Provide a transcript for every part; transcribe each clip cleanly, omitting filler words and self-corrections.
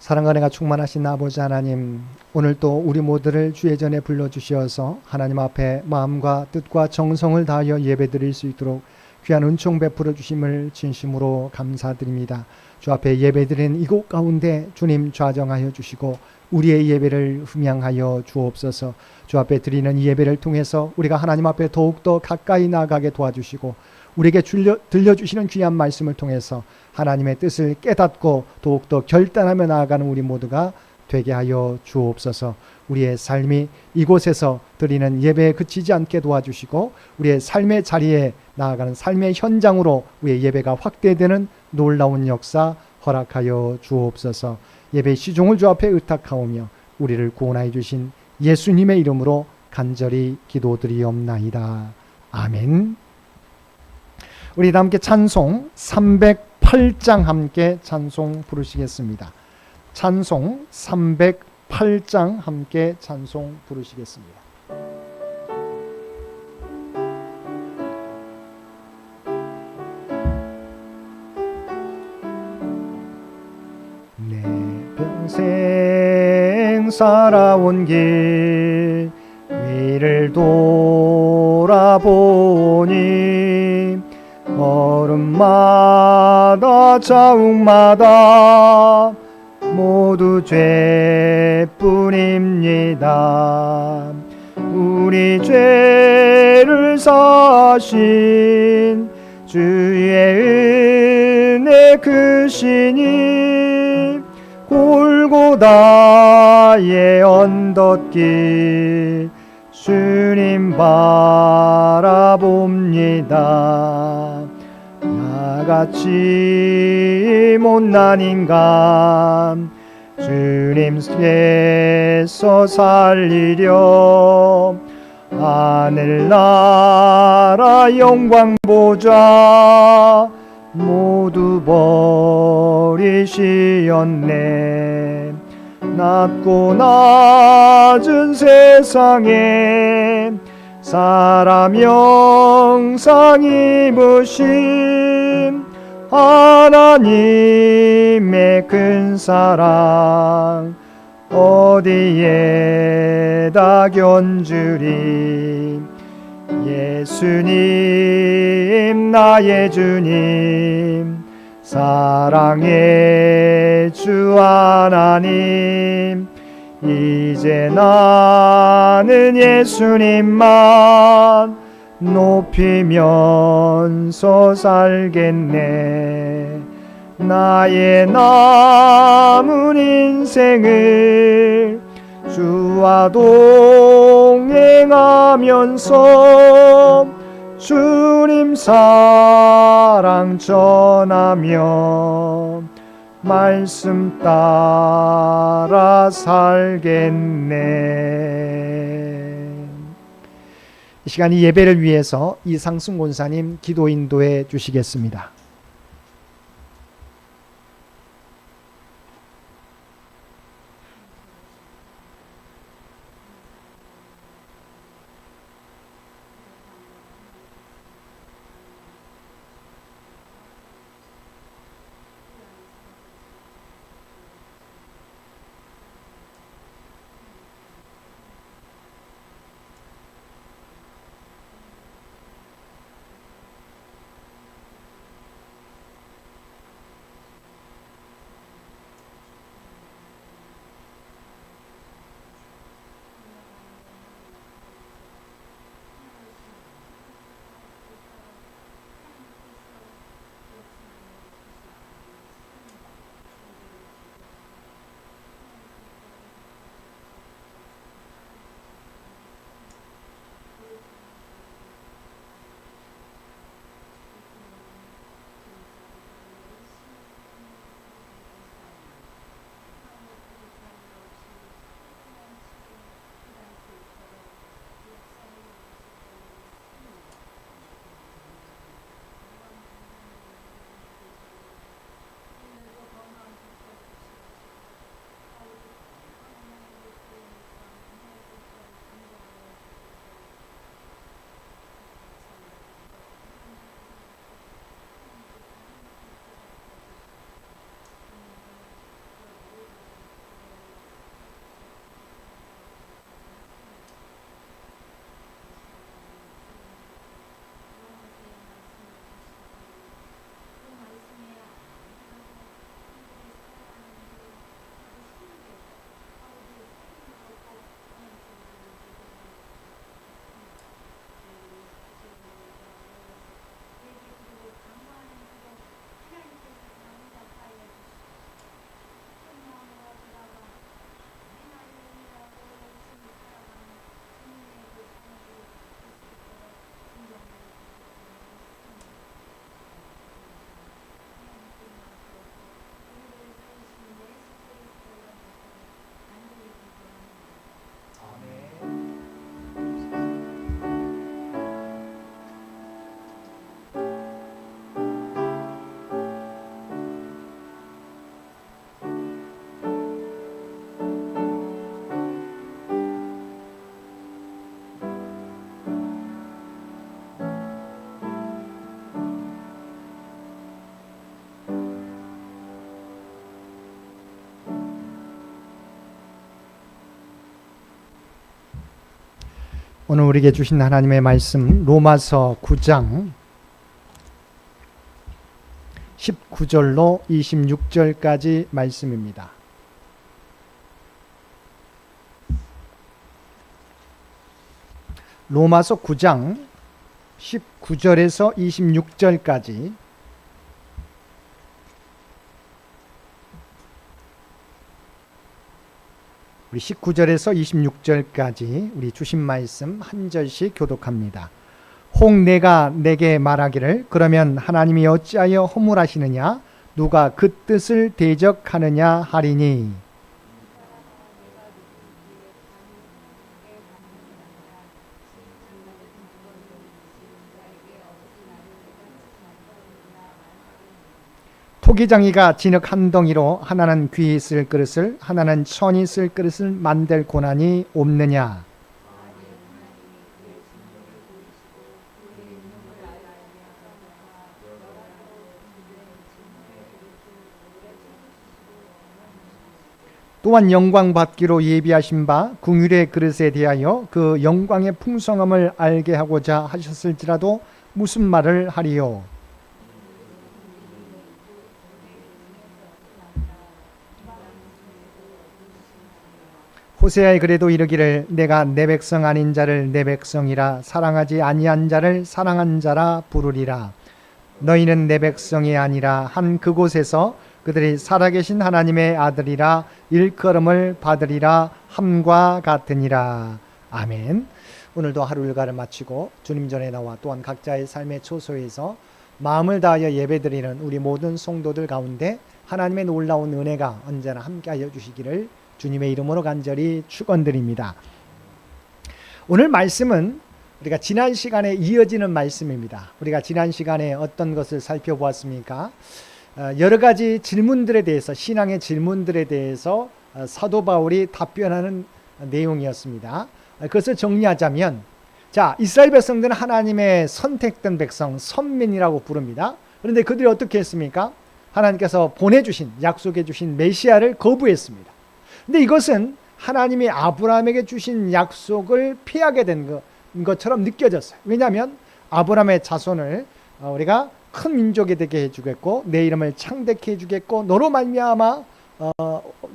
사랑과 은혜가 충만하신 아버지 하나님, 오늘 또 우리 모두를 주의 전에 불러주시어서 하나님 앞에 마음과 뜻과 정성을 다하여 예배드릴 수 있도록 귀한 은총 베풀어 주심을 진심으로 감사드립니다. 주 앞에 예배드리는 이곳 가운데 주님 좌정하여 주시고 우리의 예배를 흠양하여 주옵소서. 주 앞에 드리는 이 예배를 통해서 우리가 하나님 앞에 더욱더 가까이 나아가게 도와주시고 우리에게 들려주시는 귀한 말씀을 통해서 하나님의 뜻을 깨닫고 더욱더 결단하며 나아가는 우리 모두가 되게 하여 주옵소서. 우리의 삶이 이곳에서 드리는 예배에 그치지 않게 도와주시고 우리의 삶의 자리에 나아가는 삶의 현장으로 우리의 예배가 확대되는 놀라운 역사 허락하여 주옵소서. 예배 시종을 주 앞에 의탁하오며 우리를 구원하여 주신 예수님의 이름으로 간절히 기도드리옵나이다. 아멘. 우리 다 함께 찬송 308장 함께 찬송 부르시겠습니다. 찬송 308장 함께 찬송 부르시겠습니다. 내 평생 살아온 길 위를 돌아보니 걸음마다 자욱마다 모두 죄뿐입니다. 우리 죄를 사신 주의 은혜 크시니 골고다의 언덕길 주님 바라봅니다. 나같이 못난 인간 주님께서 살리려 하늘나라 영광 보좌 모두 버리시었네. 낮고 낮은 세상에 사람 형상 입으신 하나님의 큰 사랑 어디에다 견주리. 예수님 나의 주님 사랑의 주 하나님 이제 나는 예수님만 높이면서 살겠네. 나의 남은 인생을 주와 동행하면서 주님 사랑 전하며 말씀 따라 살겠네. 이 시간 이 예배를 위해서 이상순 권사님 기도 인도해 주시겠습니다. 오늘 우리에게 주신 하나님의 말씀 로마서 9장 19절로 26절까지 말씀입니다. 로마서 9장 19절에서 26절까지 우리 19절에서 26절까지 우리 주신 말씀 한 절씩 교독합니다. 혹 내가 내게 말하기를 그러면 하나님이 어찌하여 허물하시느냐 누가 그 뜻을 대적하느냐 하리니 토기장이가 진흙 한 덩이로 하나는 귀히 쓸 그릇을 하나는 천이 쓸 그릇을 만들 고난이 없느냐. 또한 영광 받기로 예비하신 바 궁율의 그릇에 대하여 그 영광의 풍성함을 알게 하고자 하셨을지라도 무슨 말을 하리요. 호세아의 글에도 이르기를 내가 내 백성 아닌 자를 내 백성이라 사랑하지 아니한 자를 사랑한 자라 부르리라. 너희는 내 백성이 아니라 한 그곳에서 그들이 살아계신 하나님의 아들이라 일컬음을 받으리라 함과 같으니라. 아멘. 오늘도 하루 일과를 마치고 주님 전에 나와 또한 각자의 삶의 초소에서 마음을 다하여 예배드리는 우리 모든 성도들 가운데 하나님의 놀라운 은혜가 언제나 함께하여 주시기를 주님의 이름으로 간절히 축원드립니다. 오늘 말씀은 우리가 지난 시간에 이어지는 말씀입니다. 우리가 지난 시간에 어떤 것을 살펴보았습니까? 여러 가지 질문들에 대해서 신앙의 질문들에 대해서 사도 바울이 답변하는 내용이었습니다. 그것을 정리하자면 자, 이스라엘 백성들은 하나님의 선택된 백성, 선민이라고 부릅니다. 그런데 그들이 어떻게 했습니까? 하나님께서 보내주신, 약속해 주신 메시아를 거부했습니다. 근데 이것은 하나님이 아브라함에게 주신 약속을 피하게 된 것처럼 느껴졌어요. 왜냐하면 아브라함의 자손을 우리가 큰 민족이 되게 해주겠고 내 이름을 창대케 해주겠고 너로 말미암아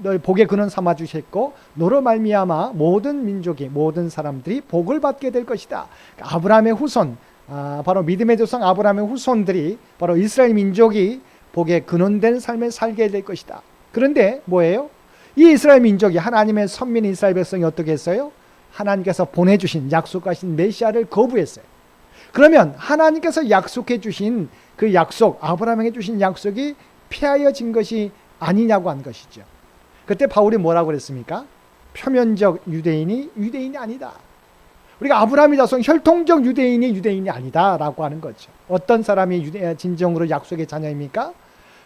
너희 복의 근원 삼아 주셨고 너로 말미암아 모든 민족이 모든 사람들이 복을 받게 될 것이다. 아브라함의 후손 바로 믿음의 조상 아브라함의 후손들이 바로 이스라엘 민족이 복의 근원된 삶을 살게 될 것이다. 그런데 뭐예요? 이 이스라엘 민족이 하나님의 선민 이스라엘 백성이 어떻게 했어요? 하나님께서 보내주신 약속하신 메시아를 거부했어요. 그러면 하나님께서 약속해 주신 그 약속, 아브라함에게 주신 약속이 폐하여진 것이 아니냐고 한 것이죠. 그때 바울이 뭐라고 그랬습니까? 표면적 유대인이 유대인이 아니다. 우리가 아브라함의 자손 혈통적 유대인이 유대인이 아니다라고 하는 거죠. 어떤 사람이 진정으로 약속의 자녀입니까?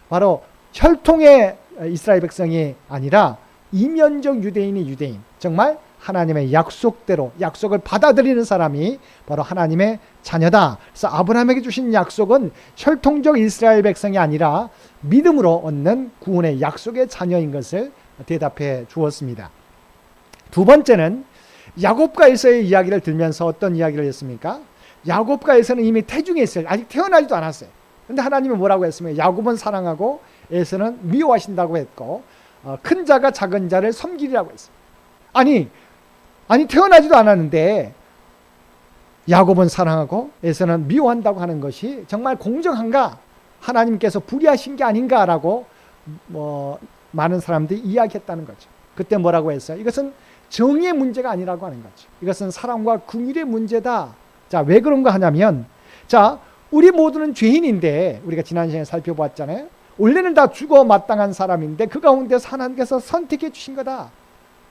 바로 혈통의 이스라엘 백성이 아니라 이면적 유대인이 유대인, 정말 하나님의 약속대로 약속을 받아들이는 사람이 바로 하나님의 자녀다. 그래서 아브라함에게 주신 약속은 혈통적 이스라엘 백성이 아니라 믿음으로 얻는 구원의 약속의 자녀인 것을 대답해 주었습니다. 두 번째는 야곱과 에서의 이야기를 들면서 어떤 이야기를 했습니까? 야곱과 에서는 이미 태중에 있어요. 아직 태어나지도 않았어요. 그런데 하나님은 뭐라고 했습니까? 야곱은 사랑하고 에서는 미워하신다고 했고 큰 자가 작은 자를 섬기리라고 했습니다. 아니 태어나지도 않았는데 야곱은 사랑하고 에서는 미워한다고 하는 것이 정말 공정한가? 하나님께서 불의하신 게 아닌가라고 많은 사람들이 이야기했다는 거죠. 그때 뭐라고 했어요? 이것은 정의의 문제가 아니라고 하는 거죠. 이것은 사랑과 긍휼의 문제다. 자, 왜 그런가 하냐면 자, 우리 모두는 죄인인데 우리가 지난 시간에 살펴보았잖아요. 원래는 다 죽어 마땅한 사람인데 그 가운데서 하나님께서 선택해 주신 거다.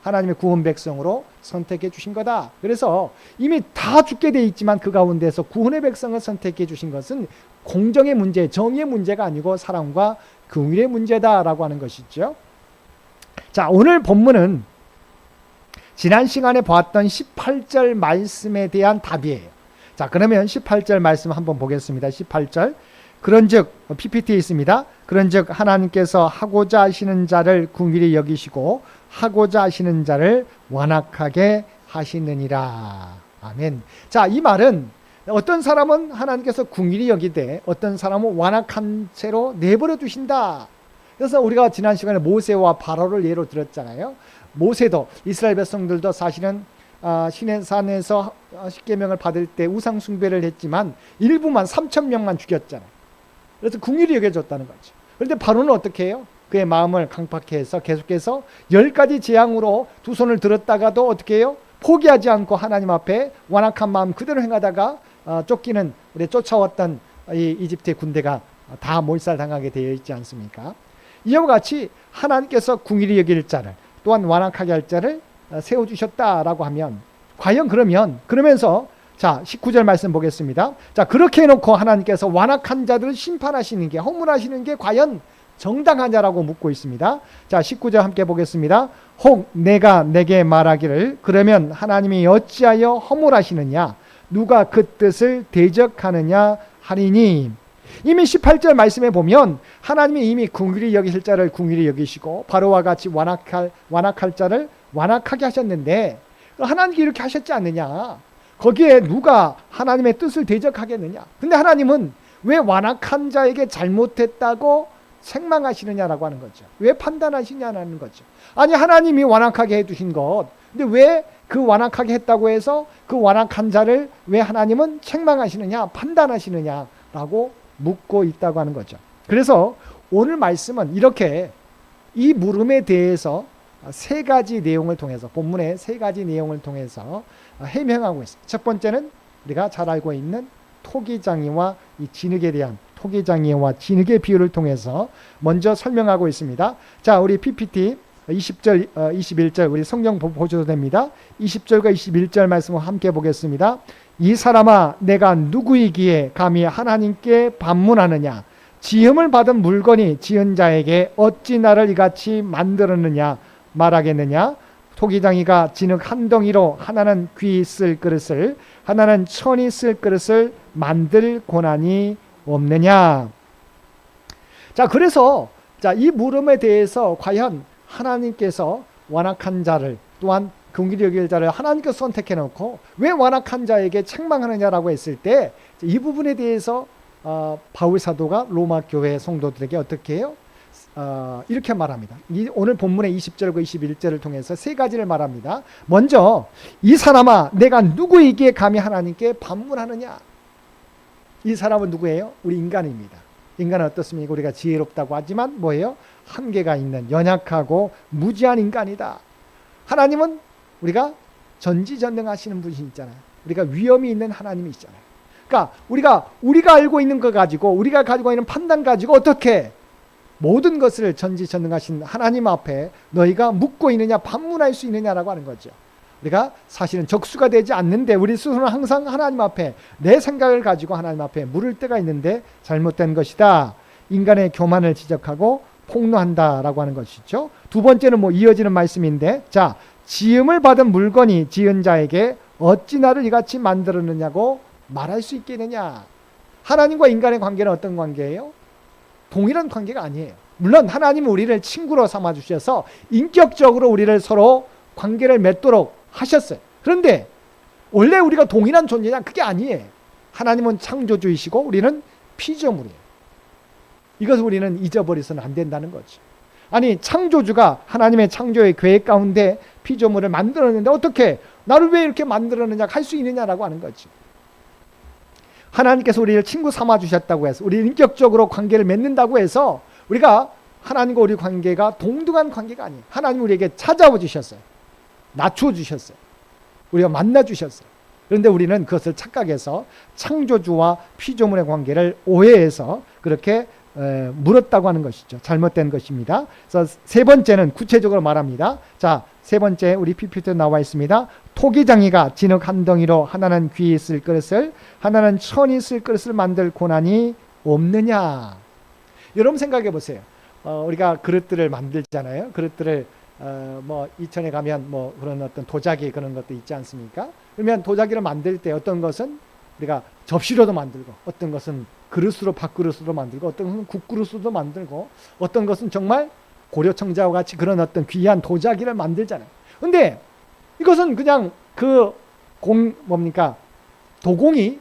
하나님의 구원 백성으로 선택해 주신 거다. 그래서 이미 다 죽게 돼 있지만 그 가운데서 구원의 백성을 선택해 주신 것은 공정의 문제, 정의의 문제가 아니고 사랑과 긍휼의 문제다라고 하는 것이죠. 자, 오늘 본문은 지난 시간에 보았던 18절 말씀에 대한 답이에요. 자, 그러면 18절 말씀 한번 보겠습니다. 18절. 그런즉 PPT에 있습니다. 그런즉 하나님께서 하고자 하시는 자를 긍휼히 여기시고 하고자 하시는 자를 완악하게 하시느니라. 아멘. 자, 이 말은 어떤 사람은 하나님께서 궁일이 여기되 어떤 사람은 완악한 채로 내버려 두신다. 그래서 우리가 지난 시간에 모세와 바로를 예로 들었잖아요. 모세도 이스라엘 백성들도 사실은 시내산에서 십계명을 받을 때 우상 숭배를 했지만 일부만 3,000명만 죽였잖아요. 그래서 궁일이 여겨졌다는 거죠. 그런데 바로는 어떻게 해요? 그의 마음을 강팍해 해서 계속해서 10가지 재앙으로 두 손을 들었다가도 어떻게 해요? 포기하지 않고 하나님 앞에 완악한 마음 그대로 행하다가 쫓기는 우리 쫓아왔던 이 이집트의 군대가 다 몰살당하게 되어 있지 않습니까? 이와 같이 하나님께서 궁일이 여길 자를 또한 완악하게 할 자를 세워주셨다라고 하면 과연 그러면서 자 19절 말씀 보겠습니다. 자 그렇게 해놓고 하나님께서 완악한 자들을 심판하시는 게 허물하시는 게 과연 정당하냐라고 묻고 있습니다. 자 19절 함께 보겠습니다. 혹 내가 내게 말하기를 그러면 하나님이 어찌하여 허물하시느냐 누가 그 뜻을 대적하느냐 하리니. 이미 18절 말씀에 보면 하나님이 이미 궁일이 여기실 자를 궁일이 여기시고 바로와 같이 완악할 자를 완악하게 하셨는데 하나님께 이렇게 하셨지 않느냐. 거기에 누가 하나님의 뜻을 대적하겠느냐. 근데 하나님은 왜 완악한 자에게 잘못했다고 책망하시느냐라고 하는 거죠. 왜 판단하시냐는 거죠. 아니 하나님이 완악하게 해두신 것 근데 왜 그 완악하게 했다고 해서 그 완악한 자를 왜 하나님은 책망하시느냐 판단하시느냐라고 묻고 있다고 하는 거죠. 그래서 오늘 말씀은 이렇게 이 물음에 대해서 세 가지 내용을 통해서 본문의 세 가지 내용을 통해서 해명하고 있습니다. 첫 번째는 우리가 잘 알고 있는 토기장이와 이 진흙에 대한 토기장이와 진흙의 비유를 통해서 먼저 설명하고 있습니다. 자, 우리 PPT 20절, 21절 우리 성경 보셔도 됩니다. 20절과 21절 말씀을 함께 보겠습니다. 이 사람아 내가 누구이기에 감히 하나님께 반문하느냐 지음을 받은 물건이 지은 자에게 어찌 나를 이같이 만들었느냐 말하겠느냐 토기장이가 진흙 한 덩이로 하나는 귀 쓸 그릇을 하나는 천이 쓸 그릇을 만들 고난이 없느냐. 자 그래서 이 물음에 대해서 과연 하나님께서 완악한 자를 또한 궁일이 여길 자를 하나님께서 선택해 놓고 왜 완악한 자에게 책망하느냐라고 했을 때 이 부분에 대해서 바울 사도가 로마 교회 성도들에게 어떻게 해요? 이렇게 말합니다. 오늘 본문의 20절과 21절을 통해서 세 가지를 말합니다. 먼저 이 사람아 내가 누구이기에 감히 하나님께 반문하느냐. 이 사람은 누구예요? 우리 인간입니다. 인간은 어떻습니까? 우리가 지혜롭다고 하지만 뭐예요? 한계가 있는 연약하고 무지한 인간이다. 하나님은 우리가 전지전능하시는 분이시잖아요. 우리가 위엄이 있는 하나님이시잖아요. 그러니까 우리가 알고 있는 것 가지고 우리가 가지고 있는 판단 가지고 어떻게 모든 것을 전지전능하신 하나님 앞에 너희가 묻고 있느냐 반문할 수 있느냐라고 하는 거죠. 우리가 사실은 적수가 되지 않는데 우리 스스로는 항상 하나님 앞에 내 생각을 가지고 하나님 앞에 물을 때가 있는데 잘못된 것이다. 인간의 교만을 지적하고 폭로한다라고 하는 것이죠. 두 번째는 이어지는 말씀인데 자 지음을 받은 물건이 지은 자에게 어찌 나를 이같이 만들었느냐고 말할 수 있겠느냐. 하나님과 인간의 관계는 어떤 관계예요? 동일한 관계가 아니에요. 물론 하나님은 우리를 친구로 삼아주셔서 인격적으로 우리를 서로 관계를 맺도록 하셨어요. 그런데 원래 우리가 동일한 존재냐? 그게 아니에요. 하나님은 창조주이시고 우리는 피조물이에요. 이것을 우리는 잊어버려서는 안 된다는 거죠. 아니 창조주가 하나님의 창조의 계획 가운데 피조물을 만들었는데 어떻게 나를 왜 이렇게 만들었느냐 할 수 있느냐라고 하는 거죠. 하나님께서 우리를 친구 삼아주셨다고 해서 우리 인격적으로 관계를 맺는다고 해서 우리가 하나님과 우리 관계가 동등한 관계가 아니에요. 하나님 우리에게 찾아와 주셨어요. 낮추어 주셨어요. 우리가 만나 주셨어요. 그런데 우리는 그것을 착각해서 창조주와 피조물의 관계를 오해해서 그렇게 물었다고 하는 것이죠. 잘못된 것입니다. 그래서 세 번째는 구체적으로 말합니다. 자, 세 번째 우리 PPT에 나와 있습니다. 토기장이가 진흙 한 덩이로 하나는 귀 쓸 그릇을 하나는 천이 쓸 그릇을 만들 고난이 없느냐. 여러분 생각해 보세요. 우리가 그릇들을 만들잖아요. 그릇들을 이천에 가면 그런 어떤 도자기 그런 것도 있지 않습니까? 그러면 도자기를 만들 때 어떤 것은 우리가 접시로도 만들고 어떤 것은 그릇으로 밥그릇으로 만들고 어떤 것은 국그릇으로도 만들고 어떤 것은 정말 고려청자와 같이 그런 어떤 귀한 도자기를 만들잖아요. 근데 이것은 그냥 그 뭡니까? 도공이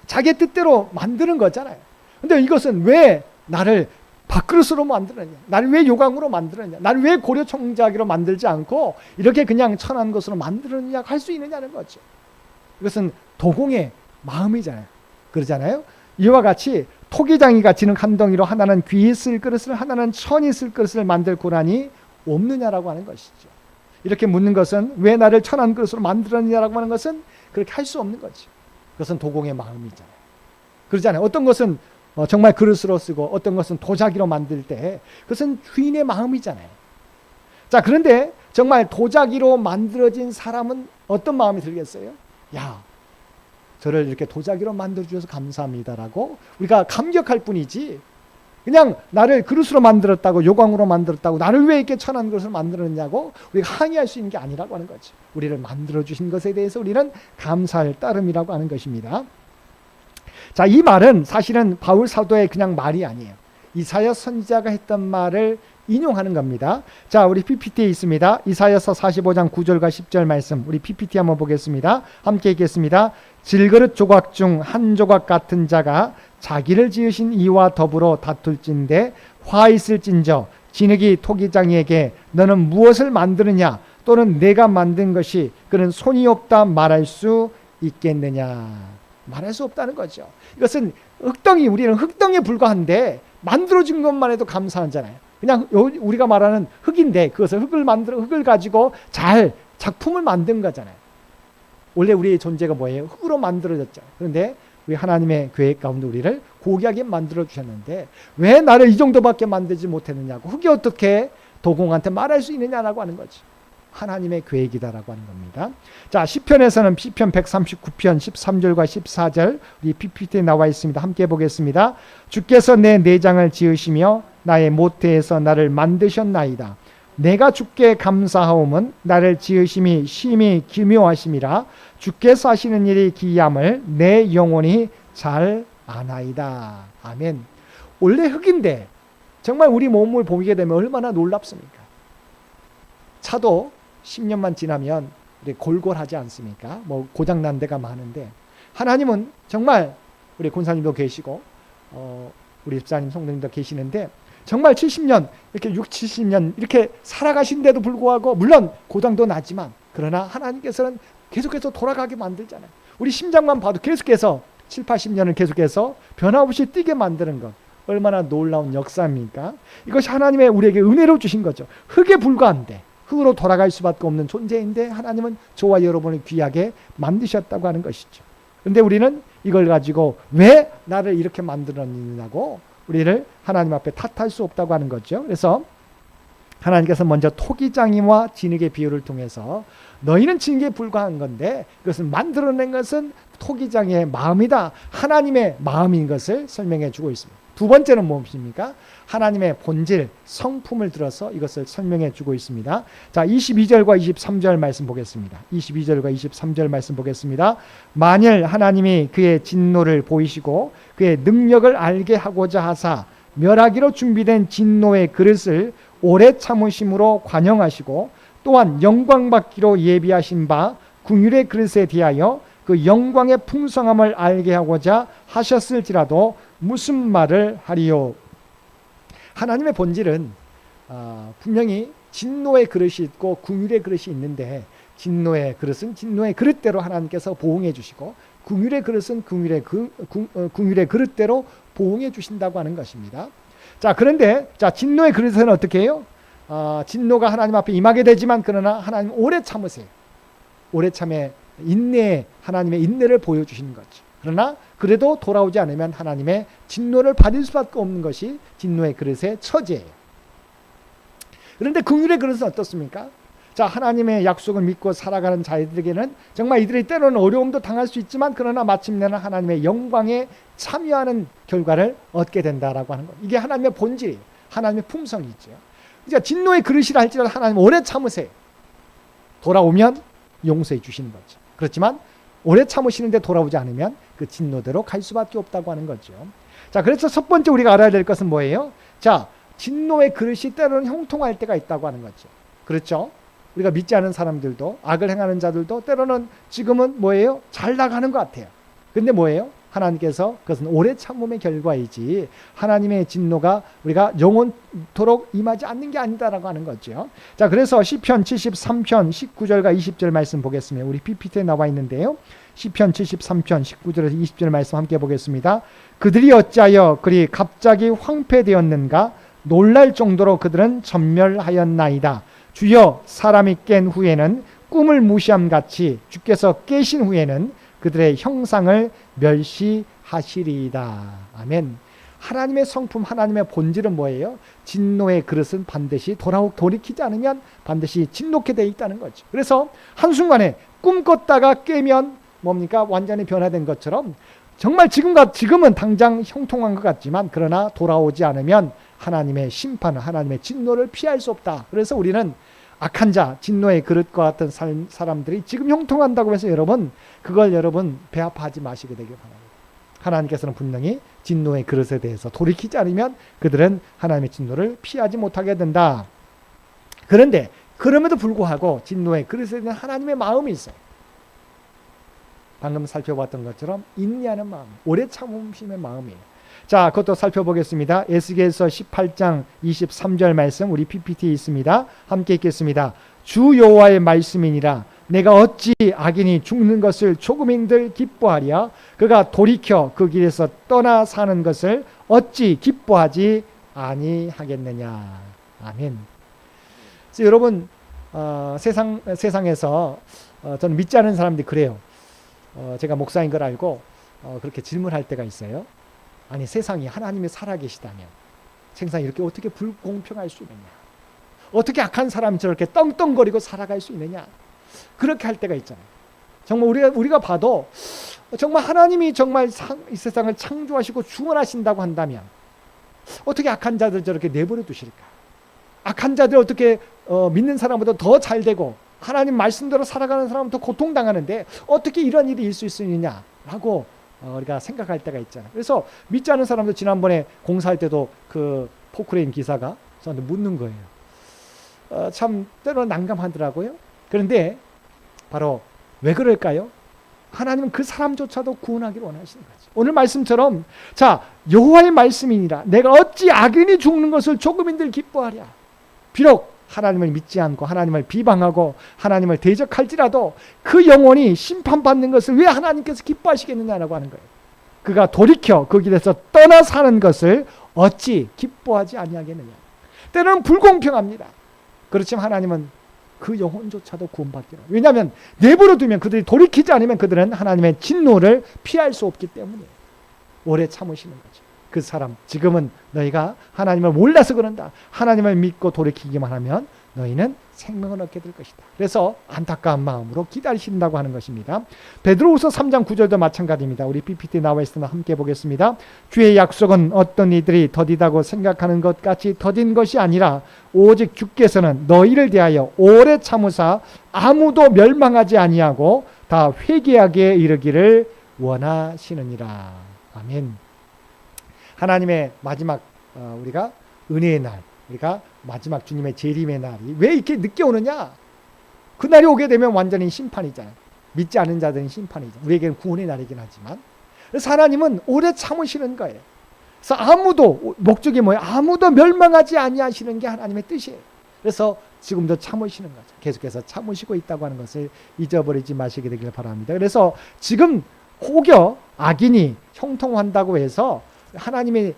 자기 뜻대로 만드는 거잖아요. 근데 이것은 왜 나를 밥그릇으로 만들었냐? 나를 왜 요강으로 만들었냐? 나를 왜 고려청자기로 만들지 않고 이렇게 그냥 천한 것으로 만들었냐? 할 수 있느냐는 거죠. 이것은 도공의 마음이잖아요. 그러잖아요. 이와 같이 토기장이가 지는 한덩이로 하나는 귀히 쓸 그릇을 하나는 천히 쓸 그릇을 만들 고난이 없느냐라고 하는 것이죠. 이렇게 묻는 것은 왜 나를 천한 그릇으로 만들었느냐라고 하는 것은 그렇게 할 수 없는 거죠. 그것은 도공의 마음이잖아요. 그러잖아요. 어떤 것은 정말 그릇으로 쓰고 어떤 것은 도자기로 만들 때 그것은 주인의 마음이잖아요. 자, 그런데 정말 도자기로 만들어진 사람은 어떤 마음이 들겠어요? 야, 저를 이렇게 도자기로 만들어주셔서 감사합니다라고 우리가 감격할 뿐이지, 그냥 나를 그릇으로 만들었다고, 요광으로 만들었다고, 나를 왜 이렇게 천한 그릇을 만들었냐고 우리가 항의할 수 있는 게 아니라고 하는 거죠. 우리를 만들어주신 것에 대해서 우리는 감사할 따름이라고 하는 것입니다. 자, 이 말은 사실은 바울 사도의 그냥 말이 아니에요. 이사야 선지자가 했던 말을 인용하는 겁니다. 자, 우리 PPT에 있습니다. 이사야서 45장 9절과 10절 말씀, 우리 PPT 한번 보겠습니다. 함께 읽겠습니다. 질그릇 조각 중 한 조각 같은 자가 자기를 지으신 이와 더불어 다툴진대 화 있을진저 진흙이 토기장이에게 너는 무엇을 만드느냐 또는 내가 만든 것이 그는 손이 없다 말할 수 있겠느냐. 말할 수 없다는 거죠. 이것은 흙덩이, 우리는 흙덩이에 불과한데 만들어진 것만 해도 감사하잖아요. 그냥 우리가 말하는 흙인데 그것을 흙을 가지고 잘 작품을 만든 거잖아요. 원래 우리의 존재가 뭐예요? 흙으로 만들어졌죠. 그런데 우리 하나님의 계획 가운데 우리를 고귀하게 만들어 주셨는데 왜 나를 이 정도밖에 만들지 못했느냐고, 흙이 어떻게 도공한테 말할 수 있느냐라고 하는 거지. 하나님의 계획이다라고 하는 겁니다. 자, 시편에서는 시편 139편 13절과 14절 우리 PPT에 나와 있습니다. 함께 보겠습니다. 주께서 내 내장을 지으시며 나의 모태에서 나를 만드셨나이다. 내가 주께 감사하옴은 나를 지으심이 심히 기묘하심이라. 주께서 하시는 일이 기이함을 내 영혼이 잘 아나이다. 아멘. 원래 흙인데 정말 우리 몸을 보게 되면 얼마나 놀랍습니까? 차도 10년만 지나면 골골하지 않습니까? 뭐 고장난 데가 많은데 하나님은 정말, 우리 권사님도 계시고 우리 집사님 성도님도 계시는데 정말 70년 이렇게 6, 70년 이렇게 살아가신데도 불구하고 물론 고장도 나지만 그러나 하나님께서는 계속해서 돌아가게 만들잖아요. 우리 심장만 봐도 계속해서 7, 80년을 계속해서 변함없이 뛰게 만드는 것, 얼마나 놀라운 역사입니까? 이것이 하나님의 우리에게 은혜로 주신 거죠. 흙에 불과한데 흙으로 돌아갈 수밖에 없는 존재인데 하나님은 저와 여러분을 귀하게 만드셨다고 하는 것이죠. 그런데 우리는 이걸 가지고 왜 나를 이렇게 만들었느냐고 우리를 하나님 앞에 탓할 수 없다고 하는 거죠. 그래서 하나님께서 먼저 토기장이와 진흙의 비유를 통해서 너희는 진흙에 불과한 건데 그것을 만들어낸 것은 토기장의 마음이다, 하나님의 마음인 것을 설명해 주고 있습니다. 두 번째는 무엇입니까? 하나님의 본질, 성품을 들어서 이것을 설명해 주고 있습니다. 자, 22절과 23절 말씀 보겠습니다. 22절과 23절 말씀 보겠습니다. 만일 하나님이 그의 진노를 보이시고 그의 능력을 알게 하고자 하사 멸하기로 준비된 진노의 그릇을 오래 참으심으로 관용하시고 또한 영광받기로 예비하신 바 긍휼의 그릇에 대하여 그 영광의 풍성함을 알게 하고자 하셨을지라도 무슨 말을 하리요. 하나님의 본질은 분명히 진노의 그릇이 있고 긍휼의 그릇이 있는데 진노의 그릇은 진노의 그릇대로 하나님께서 보응해 주시고 긍휼의 그릇은 긍휼의 그릇대로 보응해 주신다고 하는 것입니다. 자, 그런데 진노의 그릇은 어떻게 해요? 진노가 하나님 앞에 임하게 되지만 그러나 하나님 오래 참으세요. 오래 참에 인내, 하나님의 인내를 보여주시는 거죠. 그러나 그래도 돌아오지 않으면 하나님의 진노를 받을 수밖에 없는 것이 진노의 그릇의 처지예요. 그런데 긍휼의 그릇은 어떻습니까? 자, 하나님의 약속을 믿고 살아가는 자들에게는 정말 이들이 때로는 어려움도 당할 수 있지만 그러나 마침내는 하나님의 영광에 참여하는 결과를 얻게 된다라고 하는 것. 이게 하나님의 본질이에요. 하나님의 품성이죠. 그러니까 진노의 그릇이라 할지라도 하나님 오래 참으세요. 돌아오면 용서해 주시는 거죠. 그렇지만 오래 참으시는데 돌아오지 않으면 그 진노대로 갈 수밖에 없다고 하는 거죠. 자, 그래서 첫 번째 우리가 알아야 될 것은 뭐예요? 자, 진노의 그릇이 때로는 형통할 때가 있다고 하는 거죠. 그렇죠? 우리가 믿지 않은 사람들도, 악을 행하는 자들도 때로는 지금은 뭐예요? 잘 나가는 것 같아요. 근데 뭐예요? 하나님께서 그것은 오래 참음의 결과이지 하나님의 진노가 우리가 영원토록 임하지 않는 게 아니다라고 하는 거죠. 자, 그래서 시편 73편 19절과 20절 말씀 보겠습니다. 우리 PPT에 나와 있는데요. 시편 73편 19절에서 20절 말씀 함께 보겠습니다. 그들이 어찌하여 그리 갑자기 황폐되었는가? 놀랄 정도로 그들은 전멸하였나이다. 주여, 사람이 깬 후에는 꿈을 무시함같이 주께서 깨신 후에는 그들의 형상을 멸시하시리이다. 아멘. 하나님의 성품, 하나님의 본질은 뭐예요? 진노의 그릇은 반드시 돌이키지 않으면 반드시 진노케 되어 있다는 거죠. 그래서 한순간에 꿈 꿨다가 깨면 뭡니까? 완전히 변화된 것처럼 정말 지금은 당장 형통한 것 같지만 그러나 돌아오지 않으면 하나님의 심판을, 하나님의 진노를 피할 수 없다. 그래서 우리는 악한 자, 진노의 그릇과 같은 사람들이 지금 형통한다고 해서 그걸 여러분 배아파하지 마시게 되길 바랍니다. 하나님께서는 분명히 진노의 그릇에 대해서 돌이키지 않으면 그들은 하나님의 진노를 피하지 못하게 된다. 그런데 그럼에도 불구하고 진노의 그릇에 대한 하나님의 마음이 있어요. 방금 살펴봤던 것처럼 인내하는 마음, 오래 참으심의 마음이에요. 자, 그것도 살펴보겠습니다. 에스겔서 18장 23절 말씀 우리 PPT에 있습니다. 함께 읽겠습니다. 주 여호와의 말씀이니라. 내가 어찌 악인이 죽는 것을 조금인들 기뻐하랴. 그가 돌이켜 그 길에서 떠나 사는 것을 어찌 기뻐하지 아니하겠느냐. 아멘. 그래서 여러분 세상에서 저는 믿지 않은 사람들이 그래요. 제가 목사인 걸 알고 그렇게 질문할 때가 있어요. 아니, 세상이 하나님이 살아계시다면 세상이 이렇게 어떻게 불공평할 수 있느냐? 어떻게 악한 사람이 저렇게 떵떵거리고 살아갈 수 있느냐? 그렇게 할 때가 있잖아요. 정말 우리가 봐도 정말 하나님이 정말 이 세상을 창조하시고 주원하신다고 한다면 어떻게 악한 자들 저렇게 내버려 두실까? 악한 자들 어떻게 믿는 사람보다 더 잘 되고 하나님 말씀대로 살아가는 사람은 더 고통당하는데 어떻게 이런 일이 있을 수 있느냐라고 우리가 생각할 때가 있잖아요. 그래서 믿지 않은 사람도 지난번에 공사할 때도 그 포크레인 기사가 저한테 묻는 거예요. 참 때로는 난감하더라고요. 그런데 바로 왜 그럴까요? 하나님은 그 사람조차도 구원하기를 원하시는 거죠. 오늘 말씀처럼 자, 여호와의 말씀이니라. 내가 어찌 악인이 죽는 것을 조금인들 기뻐하랴. 비록 하나님을 믿지 않고 하나님을 비방하고 하나님을 대적할지라도 그 영혼이 심판받는 것을 왜 하나님께서 기뻐하시겠느냐라고 하는 거예요. 그가 돌이켜 그 길에서 떠나 사는 것을 어찌 기뻐하지 아니하겠느냐. 때로는 불공평합니다. 그렇지만 하나님은 그 영혼조차도 구원받기로. 왜냐하면 내버려 두면 그들이 돌이키지 않으면 그들은 하나님의 진노를 피할 수 없기 때문에 오래 참으시는 거죠. 그 사람, 지금은 너희가 하나님을 몰라서 그런다. 하나님을 믿고 돌이키기만 하면 너희는 생명을 얻게 될 것이다. 그래서 안타까운 마음으로 기다리신다고 하는 것입니다. 베드로후서 3장 9절도 마찬가지입니다. 우리 PPT 나와 있으나 함께 보겠습니다. 주의 약속은 어떤 이들이 더디다고 생각하는 것 같이 더딘 것이 아니라 오직 주께서는 너희를 대하여 오래 참으사 아무도 멸망하지 아니하고 다 회개하게 이르기를 원하시느니라. 아멘. 하나님의 마지막 우리가 은혜의 날, 우리가 마지막 주님의 재림의 날이 왜 이렇게 늦게 오느냐? 그 날이 오게 되면 완전히 심판이잖아요. 믿지 않은 자들은 심판이죠. 우리에게는 구원의 날이긴 하지만. 그래서 하나님은 오래 참으시는 거예요. 그래서 아무도, 목적이 뭐예요? 아무도 멸망하지 아니하시는 게 하나님의 뜻이에요. 그래서 지금도 참으시는 거죠. 계속해서 참으시고 있다고 하는 것을 잊어버리지 마시게 되길 바랍니다. 그래서 지금 혹여 악인이 형통한다고 해서 하나님이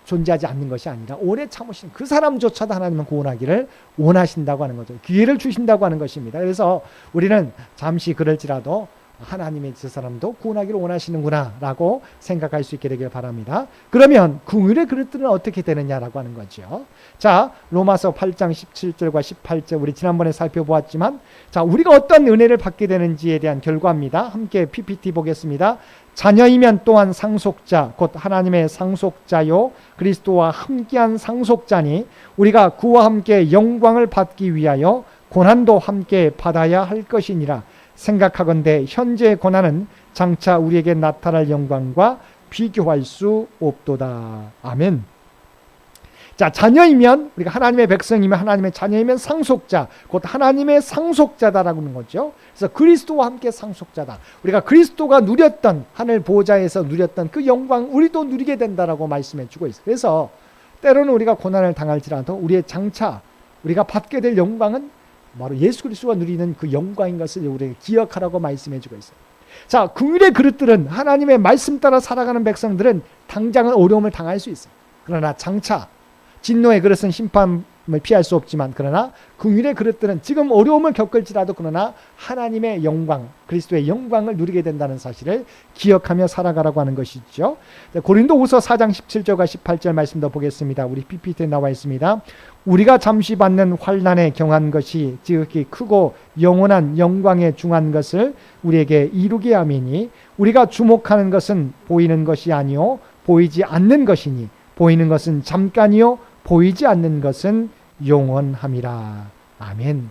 존재하지 않는 것이 아니라 오래 참으시는 그 사람조차도 하나님은 구원하기를 원하신다고 하는 거죠. 기회를 주신다고 하는 것입니다. 그래서 우리는 잠시 그럴지라도 하나님의 저 사람도 구원하기를 원하시는구나 라고 생각할 수 있게 되길 바랍니다. 그러면 긍휼의 그릇들은 어떻게 되느냐라고 하는 거죠. 자, 로마서 8장 17절과 18절 우리 지난번에 살펴보았지만 자, 우리가 어떤 은혜를 받게 되는지에 대한 결과입니다. 함께 PPT 보겠습니다. 자녀이면 또한 상속자 곧 하나님의 상속자요 그리스도와 함께한 상속자니 우리가 그와 함께 영광을 받기 위하여 고난도 함께 받아야 할 것이니라. 생각하건대 현재의 고난은 장차 우리에게 나타날 영광과 비교할 수 없도다. 아멘. 자, 자녀이면, 우리가 하나님의 백성이면, 하나님의 자녀이면 상속자, 곧 하나님의 상속자다라고 하는 거죠. 그래서 그리스도와 함께 상속자다. 우리가 그리스도가 누렸던, 하늘 보좌에서 누렸던 그 영광 우리도 누리게 된다라고 말씀해 주고 있어요. 그래서 때로는 우리가 고난을 당할지라도 우리의 장차 우리가 받게 될 영광은 바로 예수 그리스도가 누리는 그 영광인 것을 우리에게 기억하라고 말씀해 주고 있어요. 자, 긍휼의 그릇들은, 하나님의 말씀 따라 살아가는 백성들은 당장은 어려움을 당할 수 있어요. 그러나 장차 진노의 그릇은 심판을 피할 수 없지만, 그러나 긍휼의 그릇들은 지금 어려움을 겪을지라도 그러나 하나님의 영광, 그리스도의 영광을 누리게 된다는 사실을 기억하며 살아가라고 하는 것이죠. 고린도후서 4장 17절과 18절 말씀도 보겠습니다. 우리 PPT에 나와 있습니다. 우리가 잠시 받는 환난에 경한 것이 지극히 크고 영원한 영광에 중한 것을 우리에게 이루게 함이니, 우리가 주목하는 것은 보이는 것이 아니요 보이지 않는 것이니, 보이는 것은 잠깐이요 보이지 않는 것은 영원함이라. 아멘.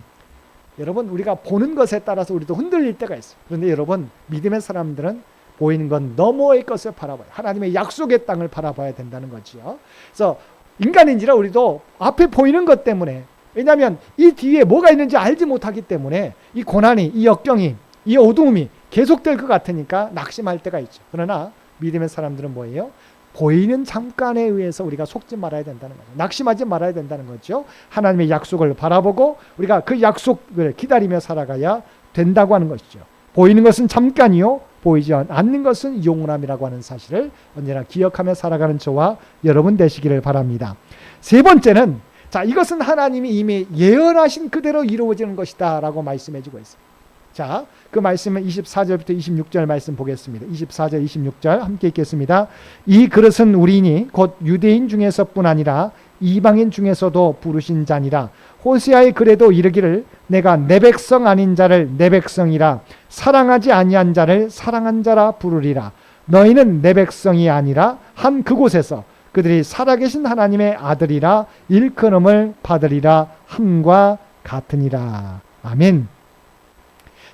여러분, 우리가 보는 것에 따라서 우리도 흔들릴 때가 있어요. 그런데 여러분, 믿음의 사람들은 보이는 건 너머의 것을 바라봐요. 하나님의 약속의 땅을 바라봐야 된다는 거지요. 그래서 인간인지라 우리도 앞에 보이는 것 때문에, 왜냐하면 이 뒤에 뭐가 있는지 알지 못하기 때문에 이 고난이, 이 역경이, 이 어두움이 계속될 것 같으니까 낙심할 때가 있죠. 그러나 믿음의 사람들은 뭐예요? 보이는 잠깐에 의해서 우리가 속지 말아야 된다는 거죠. 낙심하지 말아야 된다는 거죠. 하나님의 약속을 바라보고 우리가 그 약속을 기다리며 살아가야 된다고 하는 것이죠. 보이는 것은 잠깐이요 보이지 않는 것은 영원함이라고 하는 사실을 언제나 기억하며 살아가는 저와 여러분 되시기를 바랍니다. 세 번째는, 자, 이것은 하나님이 이미 예언하신 그대로 이루어지는 것이다 라고 말씀해 주고 있습니다. 자, 그 말씀은 24절부터 26절 말씀 보겠습니다. 24절 26절 함께 읽겠습니다. 이 그릇은 우리니 곧 유대인 중에서뿐 아니라 이방인 중에서도 부르신 자니라. 호세아의 글에도 이르기를 내가 내 백성 아닌 자를 내 백성이라, 사랑하지 아니한 자를 사랑한 자라 부르리라. 너희는 내 백성이 아니라 한 그곳에서 그들이 살아계신 하나님의 아들이라 일컬음을 받으리라 함과 같으니라. 아멘.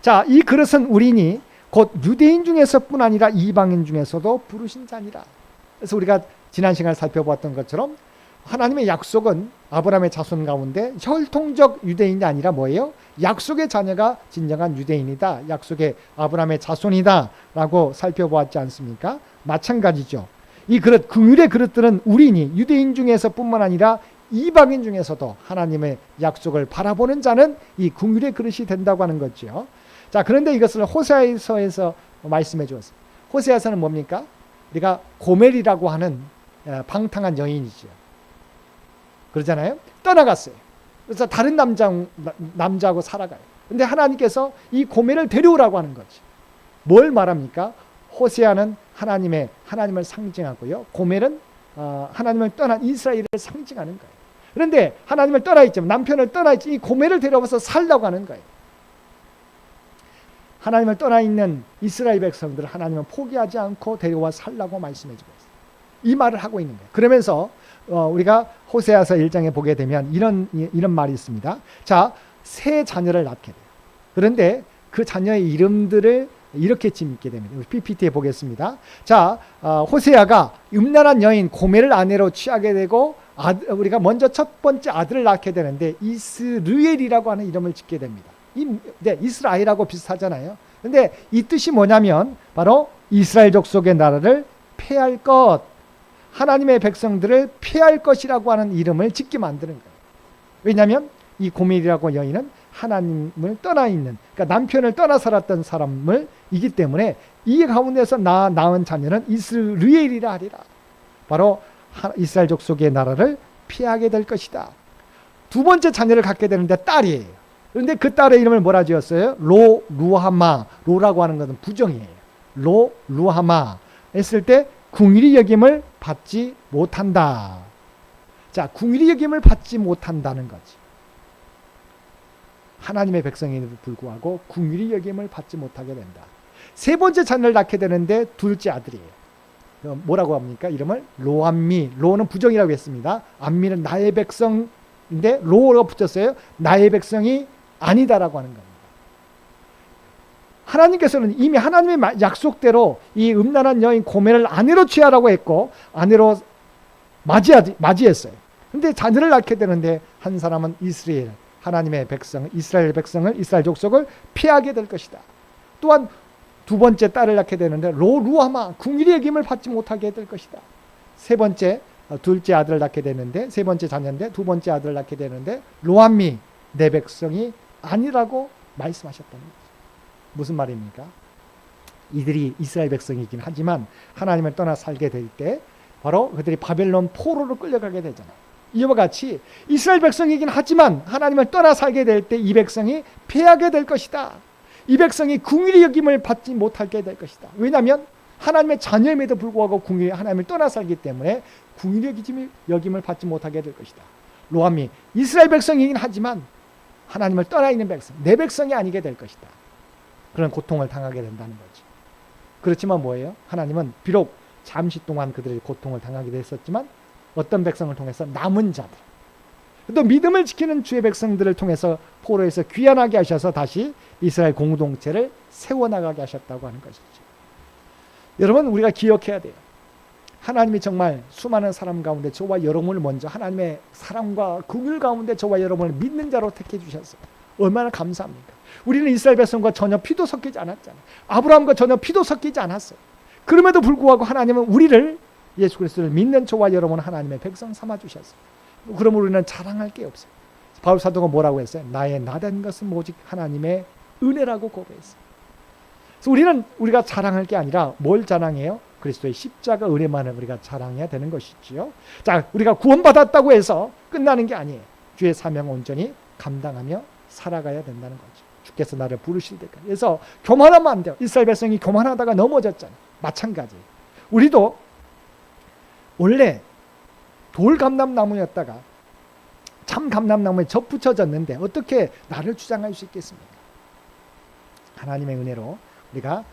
자, 이 그릇은 우리니 곧 유대인 중에서뿐 아니라 이방인 중에서도 부르신 자니라. 그래서 우리가 지난 시간에 살펴보았던 것처럼 하나님의 약속은 아브라함의 자손 가운데 혈통적 유대인이 아니라 뭐예요? 약속의 자녀가 진정한 유대인이다, 약속의 아브라함의 자손이다 라고 살펴보았지 않습니까? 마찬가지죠. 이 그릇, 긍휼의 그릇들은 우리니 유대인 중에서 뿐만 아니라 이방인 중에서도 하나님의 약속을 바라보는 자는 이 긍휼의 그릇이 된다고 하는 거죠. 자, 그런데 이것을 호세아서에서 말씀해 주었습니다. 호세아서는 뭡니까? 우리가 고멜이라고 하는 방탕한 여인이죠. 그러잖아요. 떠나갔어요. 그래서 다른 남자하고 살아가요. 근데 하나님께서 이 고멜을 데려오라고 하는 거지. 뭘 말합니까? 호세아는 하나님을 상징하고요. 고멜은 하나님을 떠난 이스라엘을 상징하는 거예요. 그런데 하나님을 떠나 있지만, 남편을 떠나 있지, 이 고멜을 데려와서 살라고 하는 거예요. 하나님을 떠나 있는 이스라엘 백성들을 하나님은 포기하지 않고 데려와 살라고 말씀해 주고 있어요. 이 말을 하고 있는 거예요. 그러면서 우리가 호세아서 1장에 보게 되면 이런 말이 있습니다. 자, 세 자녀를 낳게 돼요. 그런데 그 자녀의 이름들을 이렇게 짓게 됩니다. PPT에 보겠습니다. 자, 호세아가 음란한 여인 고멜을 아내로 취하게 되고, 우리가 먼저 첫 번째 아들을 낳게 되는데 이스르엘이라고 하는 이름을 짓게 됩니다. 이스라엘하고 비슷하잖아요. 근데 이 뜻이 뭐냐면 바로 이스라엘 족속의 나라를 폐할 것, 하나님의 백성들을 폐할 것이라고 하는 이름을 짓게 만드는 거예요. 왜냐하면 이 고멜이라고 여인은 하나님을 떠나 있는, 그러니까 남편을 떠나 살았던 사람을 이기 때문에 이 가운데서 낳은 자녀는 이스르엘이라 하리라. 바로 이스라엘 족속의 나라를 피하게 될 것이다. 두 번째 자녀를 갖게 되는데 딸이에요. 그런데 그 딸의 이름을 뭐라 지었어요? 루하마. 로라고 하는 것은 부정이에요. 루하마 했을 때 긍휼히 여김을 받지 못한다. 자, 긍휼히 여김을 받지 못한다는 거지. 하나님의 백성임에도 불구하고 긍휼히 여김을 받지 못하게 된다. 세 번째 자녀를 낳게 되는데 둘째 아들이에요. 뭐라고 합니까? 이름을 로암미. 로는 부정이라고 했습니다. 암미는 나의 백성인데 로가 붙였어요. 나의 백성이 아니다라고 하는 겁니다. 하나님께서는 이미 하나님의 약속대로 이 음란한 여인 고멜을 아내로 취하라고 했고 아내로 맞이했어요. 근데 자녀를 낳게 되는데 한 사람은 이스라엘, 하나님의 백성, 이스라엘 백성을, 이스라엘 족속을 피하게 될 것이다. 또한 두 번째 딸을 낳게 되는데 루아마, 궁일의 여김을 받지 못하게 될 것이다. 세 번째, 둘째 아들을 낳게 되는데, 세 번째 자녀인데 두 번째 아들을 낳게 되는데 로암미, 내 백성이 아니라고 말씀하셨다는 거죠. 무슨 말입니까? 이들이 이스라엘 백성이긴 하지만 하나님을 떠나 살게 될 때 바로 그들이 바벨론 포로로 끌려가게 되잖아요. 이와 같이 이스라엘 백성이긴 하지만 하나님을 떠나 살게 될 때 이 백성이 패하게 될 것이다. 이 백성이 궁일의 여김을 받지 못하게 될 것이다. 왜냐하면 하나님의 자녀임에도 불구하고 하나님을 떠나 살기 때문에 궁일의 여김을 받지 못하게 될 것이다. 로암이 이스라엘 백성이긴 하지만 하나님을 떠나 있는 백성, 내 백성이 아니게 될 것이다. 그런 고통을 당하게 된다는 거죠. 그렇지만 뭐예요? 하나님은 비록 잠시 동안 그들의 고통을 당하게 했었지만 어떤 백성을 통해서 남은 자들, 또 믿음을 지키는 주의 백성들을 통해서 포로에서 귀환하게 하셔서 다시 이스라엘 공동체를 세워나가게 하셨다고 하는 것이죠. 여러분, 우리가 기억해야 돼요. 하나님이 정말 수많은 사람 가운데 저와 여러분을 먼저 하나님의 사랑과 긍휼 가운데 저와 여러분을 믿는 자로 택해 주셨어요. 얼마나 감사합니까? 우리는 이스라엘 백성과 전혀 피도 섞이지 않았잖아요. 아브라함과 전혀 피도 섞이지 않았어요. 그럼에도 불구하고 하나님은 우리를, 예수 그리스도를 믿는 저와 여러분을 하나님의 백성 삼아 주셨어요. 그러므로 우리는 자랑할 게 없어요. 바울 사도가 뭐라고 했어요? 나의 나된 것은 오직 하나님의 은혜라고 고백했어요. 그래서 우리는 우리가 자랑할 게 아니라 뭘 자랑해요? 그리스도의 십자가 은혜만을 우리가 자랑해야 되는 것이지요. 자, 우리가 구원받았다고 해서 끝나는 게 아니에요. 주의 사명을 온전히 감당하며 살아가야 된다는 거죠. 주께서 나를 부르실 때까지. 그래서 교만하면 안 돼요. 이스라엘 백성이 교만하다가 넘어졌잖아요. 마찬가지예요. 우리도 원래 돌 감람나무였다가 참 감람나무에 접붙여졌는데 어떻게 나를 주장할 수 있겠습니까? 하나님의 은혜로 우리가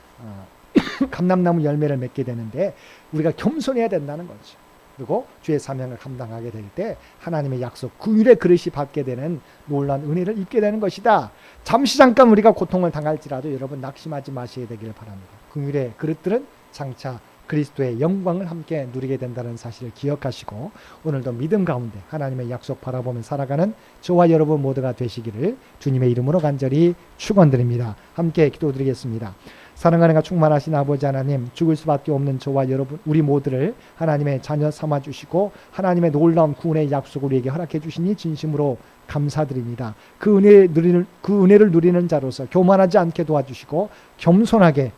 감람나무 열매를 맺게 되는데 우리가 겸손해야 된다는 거죠. 그리고 주의 사명을 감당하게 될 때 하나님의 약속, 긍휼의 그릇이 받게 되는 놀라운 은혜를 입게 되는 것이다. 잠시 잠깐 우리가 고통을 당할지라도 여러분 낙심하지 마셔야 되기를 바랍니다. 긍휼의 그릇들은 장차 그리스도의 영광을 함께 누리게 된다는 사실을 기억하시고 오늘도 믿음 가운데 하나님의 약속 바라보며 살아가는 저와 여러분 모두가 되시기를 주님의 이름으로 간절히 축원드립니다. 함께 기도드리겠습니다. 사랑하는 충만하신 아버지 하나님, 죽을 수밖에 없는 저와 여러분 우리 모두를 하나님의 자녀 삼아주시고 하나님의 놀라운 구원의 약속을 우리에게 허락해 주시니 진심으로 감사드립니다. 그 은혜를 누리는 자로서 교만하지 않게 도와주시고 겸손하게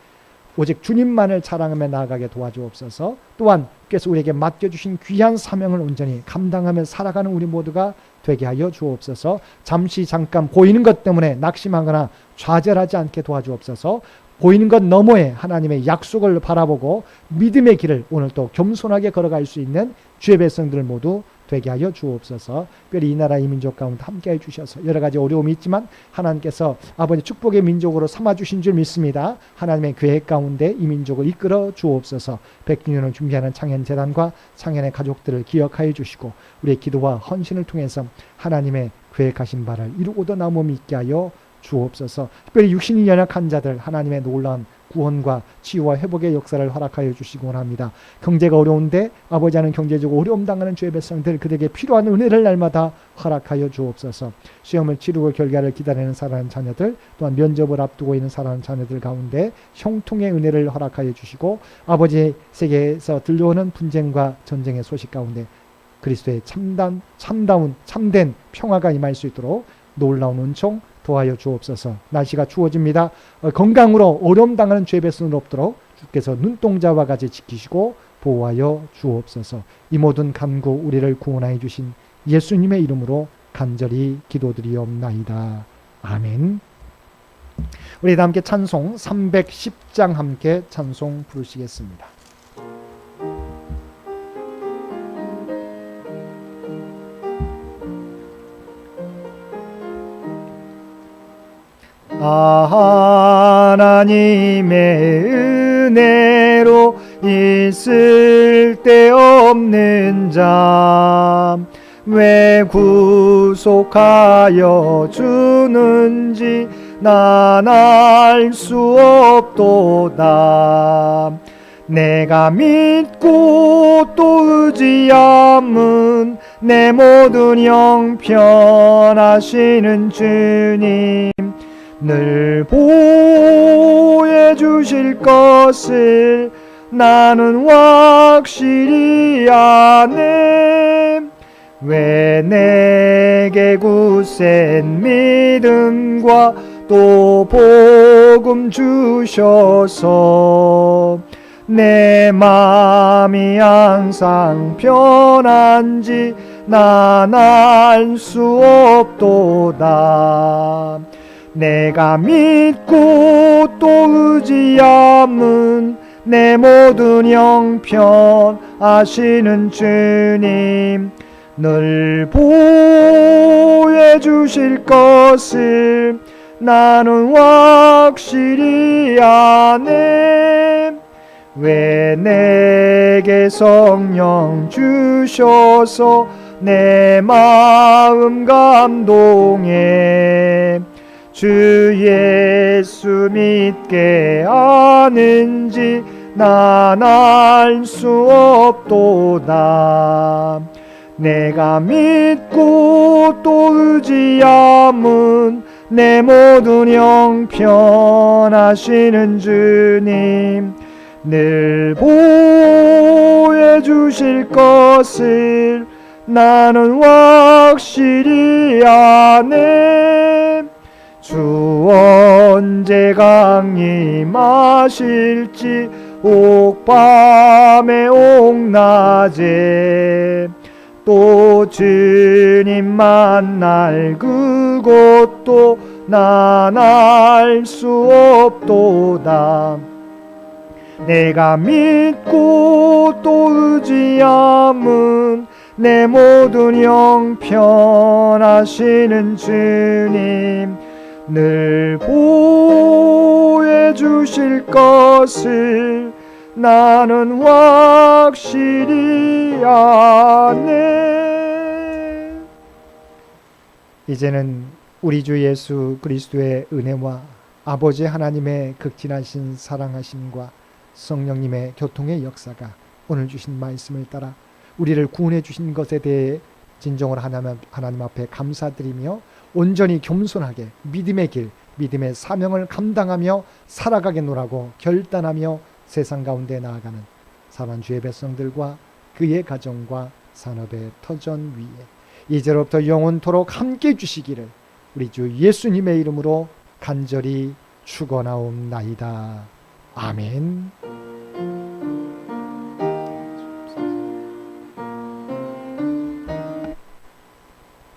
오직 주님만을 자랑하며 나아가게 도와주옵소서. 또한 께서 우리에게 맡겨주신 귀한 사명을 온전히 감당하며 살아가는 우리 모두가 되게 하여 주옵소서. 잠시 잠깐 보이는 것 때문에 낙심하거나 좌절하지 않게 도와주옵소서. 보이는 것 너머에 하나님의 약속을 바라보고 믿음의 길을 오늘 또 겸손하게 걸어갈 수 있는 주의 백성들 모두 되게 하여 주옵소서. 특별히 이 나라 이 민족 가운데 함께해 주셔서 여러 가지 어려움이 있지만 하나님께서 아버지 축복의 민족으로 삼아주신 줄 믿습니다. 하나님의 계획 가운데 이 민족을 이끌어 주옵소서. 100주년을 준비하는 창현재단과 창현의 가족들을 기억하여 주시고 우리의 기도와 헌신을 통해서 하나님의 계획하신 바를 이루고도 남음이 있게 하여 주옵소서. 특별히 육신이 연약한 자들 하나님의 놀라운 구원과 치유와 회복의 역사를 허락하여 주시기 원합니다. 경제가 어려운데 아버지 하는 경제적으로 어려움 당하는 주의 백성들 그들에게 필요한 은혜를 날마다 허락하여 주옵소서. 시험을 치르고 결과를 기다리는 사랑하는 자녀들 또한 면접을 앞두고 있는 사랑하는 자녀들 가운데 형통의 은혜를 허락하여 주시고 아버지 세계에서 들려오는 분쟁과 전쟁의 소식 가운데 그리스도의 참된 평화가 임할 수 있도록 놀라운 은총 도와여 주옵소서. 날씨가 추워집니다. 건강으로 어려움 당하는 죄 백성은 없도록 주께서 눈동자와 같이 지키시고 보호하여 주옵소서. 이 모든 간구 우리를 구원하여 주신 예수님의 이름으로 간절히 기도드리옵나이다. 아멘. 우리 다 함께 찬송 310장 함께 찬송 부르시겠습니다. 하나님의 은혜로 있을 데 없는 자 왜 구속하여 주는지 난 알 수 없도다. 내가 믿고 또 의지함은 내 모든 형편하시는 주님 늘 보호해 주실 것을 나는 확실히 아네. 왜 내게 굳센 믿음과 또 복음 주셔서 내 맘이 항상 편한지 난 알 수 없도다. 내가 믿고 또 의지함은 내 모든 형편 아시는 주님 늘 보호해 주실 것을 나는 확실히 아네. 왜 내게 성령 주셔서 내 마음 감동해 주 예수 믿게 하는지 난 알 수 없도다. 내가 믿고 또 의지함은 내 모든 형편하시는 주님 늘 보호해 주실 것을 나는 확실히 아네. 주 언제 강림하실지 옥밤에 옥낮에 또 주님 만날 그것도 난 알 수 없도다. 내가 믿고 또 의지함은 내 모든 형편하시는 주님 늘 보호해 주실 것을 나는 확실히 아네. 이제는 우리 주 예수 그리스도의 은혜와 아버지 하나님의 극진하신 사랑하심과 성령님의 교통의 역사가 오늘 주신 말씀을 따라 우리를 구원해 주신 것에 대해 진정으로 하나님 앞에 감사드리며 온전히 겸손하게 믿음의 길, 믿음의 사명을 감당하며 살아가겠노라고 결단하며 세상 가운데 나아가는 사랑하는 주의 백성들과 그의 가정과 산업의 터전 위에 이제로부터 영원토록 함께 해주시기를 우리 주 예수님의 이름으로 간절히 축원하옵나이다. 아멘.